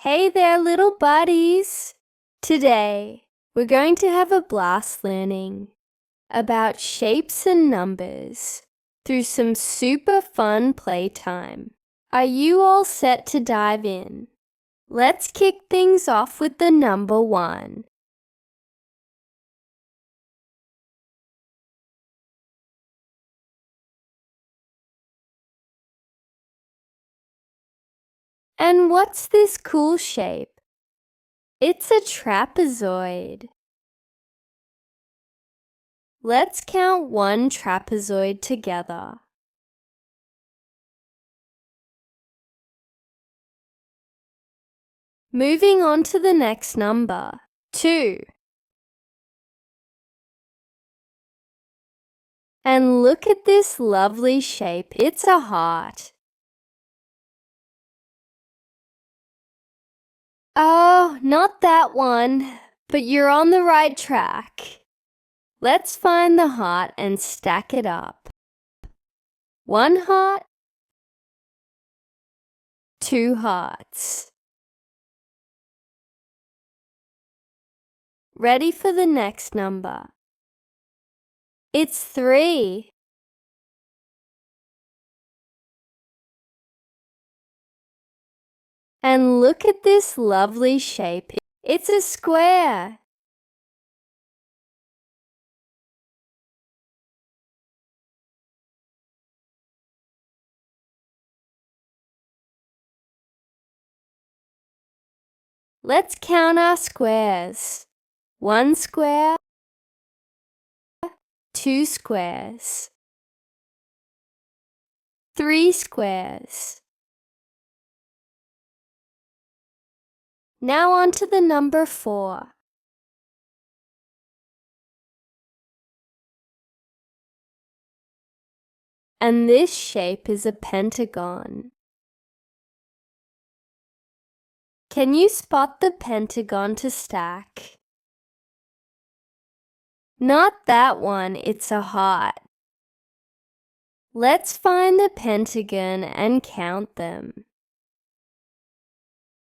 Hey there, little buddies! Today, we're going to have a blast learning about shapes and numbers through some super fun playtime. Are you all set to dive in? Let's kick things off with the number 1. And what's this cool shape? It's a trapezoid. Let's count one trapezoid together. Moving on to the next number, 2. And look at this lovely shape. It's a heart. Oh, not that one, but you're on the right track. Let's find the heart and stack it up. 1 heart, 2 hearts. Ready for the next number. It's 3. And look at this lovely shape. It's a square. Let's count our squares. 1 square, 2 squares, 3 squares. Now on to the number 4. And this shape is a pentagon. Can you spot the pentagon to stack? Not that one, it's a heart. Let's find the pentagon and count them.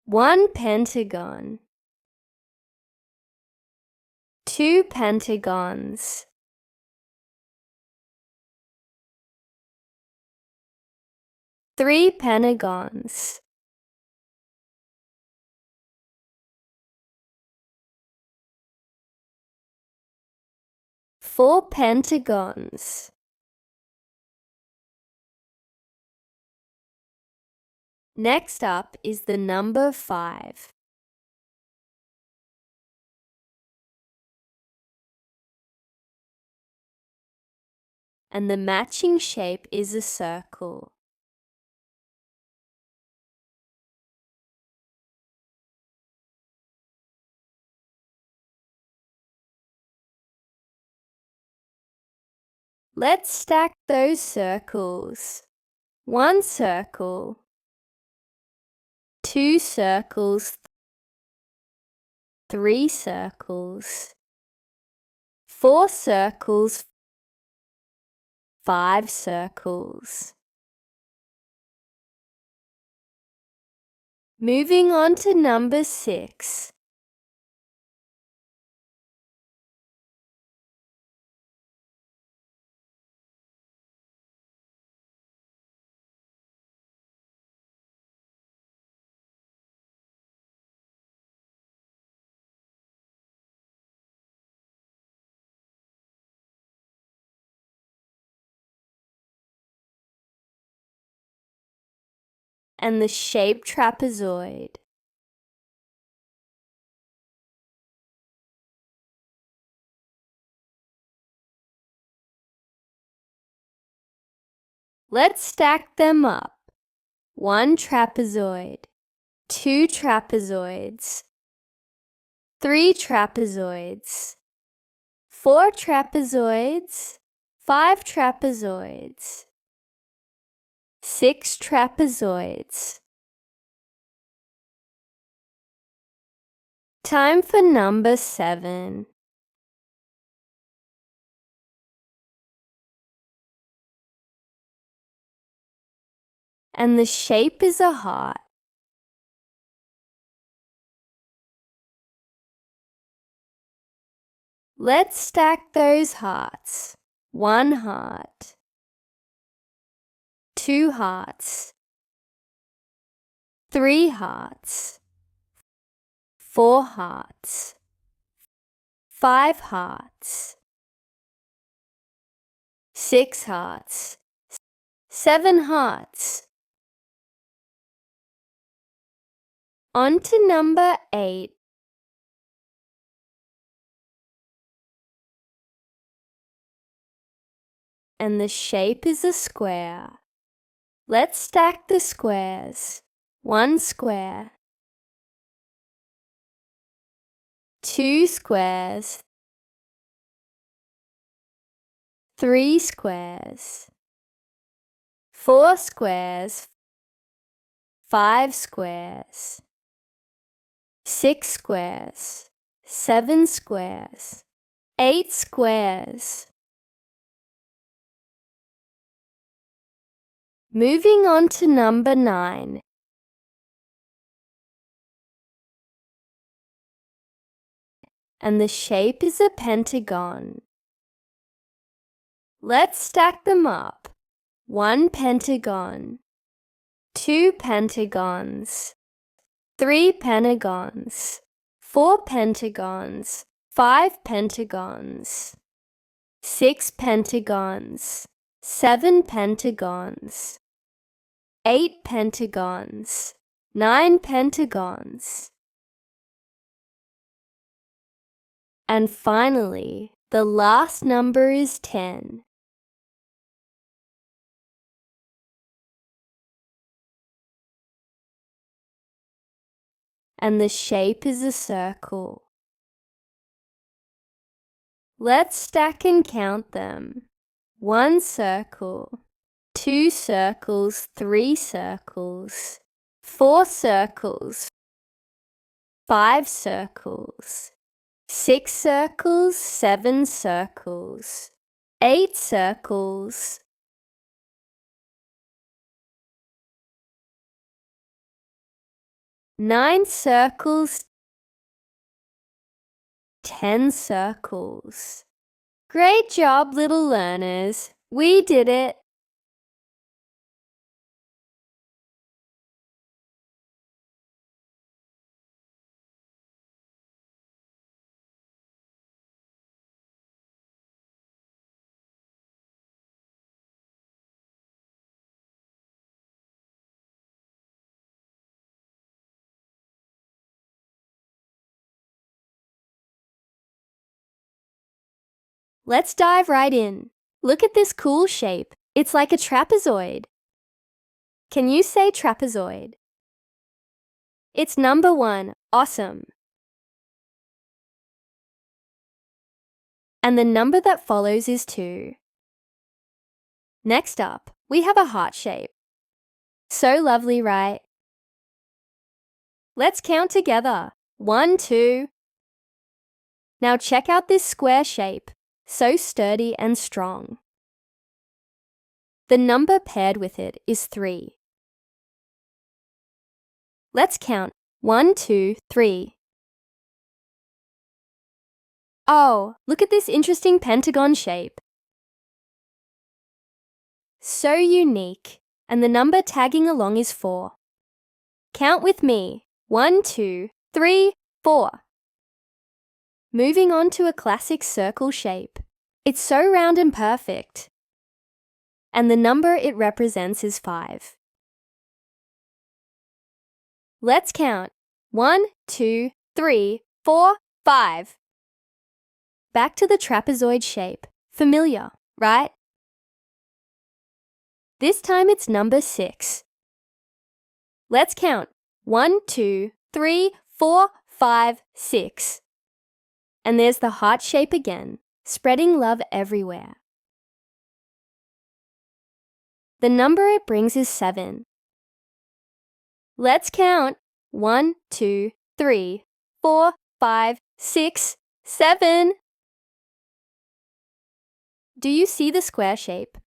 1 pentagon, 2 pentagons, 3 pentagons, 4 pentagons. Next up is the number 5. And the matching shape is a circle. Let's stack those circles. 1 circle, 2 circles, 3 circles, 4 circles, 5 circles. Moving on to number 6. And the shape trapezoid. Let's stack them up. 1 trapezoid, 2 trapezoids, 3 trapezoids, 4 trapezoids, 5 trapezoids, 6 trapezoids. Time for number 7. And the shape is a heart. Let's stack those hearts. 1 heart, 2 hearts, 3 hearts, 4 hearts, 5 hearts, 6 hearts, 7 hearts. On to number 8. And the shape is a square. Let's stack the squares. 1 square, 2 squares, 3 squares, 4 squares, 5 squares, 6 squares, 7 squares, 8 squares. Moving on to number 9. And the shape is a pentagon. Let's stack them up. 1 pentagon, 2 pentagons, 3 pentagons, 4 pentagons, 5 pentagons, 6 pentagons, 7 pentagons, 8 pentagons, 9 pentagons. And finally, the last number is 10. And the shape is a circle. Let's stack and count them. 1 circle, 2 circles, 3 circles, 4 circles, 5 circles, 6 circles, 7 circles, 8 circles, 9 circles, 10 circles. Great job, little learners. We did it. Let's dive right in. Look at this cool shape. It's like a trapezoid. Can you say trapezoid? It's number 1. Awesome. And the number that follows is 2. Next up, we have a heart shape. So lovely, right? Let's count together. 1, 2. Now check out this square shape. So sturdy and strong. The number paired with it is 3. Let's count. 1, 2, 3. Oh, look at this interesting pentagon shape. So unique. And the number tagging along is 4. Count with me. 1, 2, 3, 4. Moving on to a classic circle shape. It's so round and perfect. And the number it represents is 5. Let's count. 1, 2, 3, 4, 5. Back to the trapezoid shape. Familiar, right? This time it's number 6. Let's count. 1, 2, 3, 4, 5, 6. And there's the heart shape again, spreading love everywhere. The number it brings is 7. Let's count. 1, 2, 3, 4, 5, 6, 7. Do you see the square shape?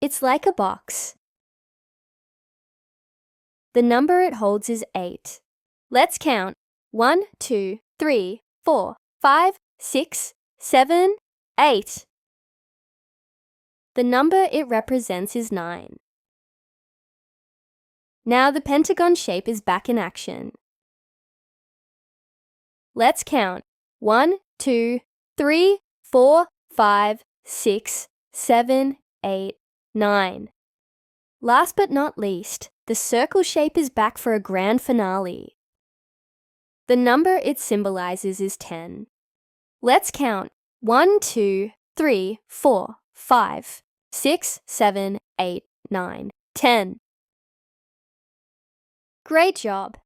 It's like a box. The number it holds is 8. Let's count. 1, 2, 3, 4, 5, 6, 7, 8. The number it represents is 9. Now the pentagon shape is back in action. Let's count. 1, 2, 3, 4, 5, 6, 7, 8, 9. Last but not least, the circle shape is back for a grand finale. The number it symbolizes is 10. Let's count. 1, 2, 3, 4, 5, 6, 7, 8, 9, 10. Great job!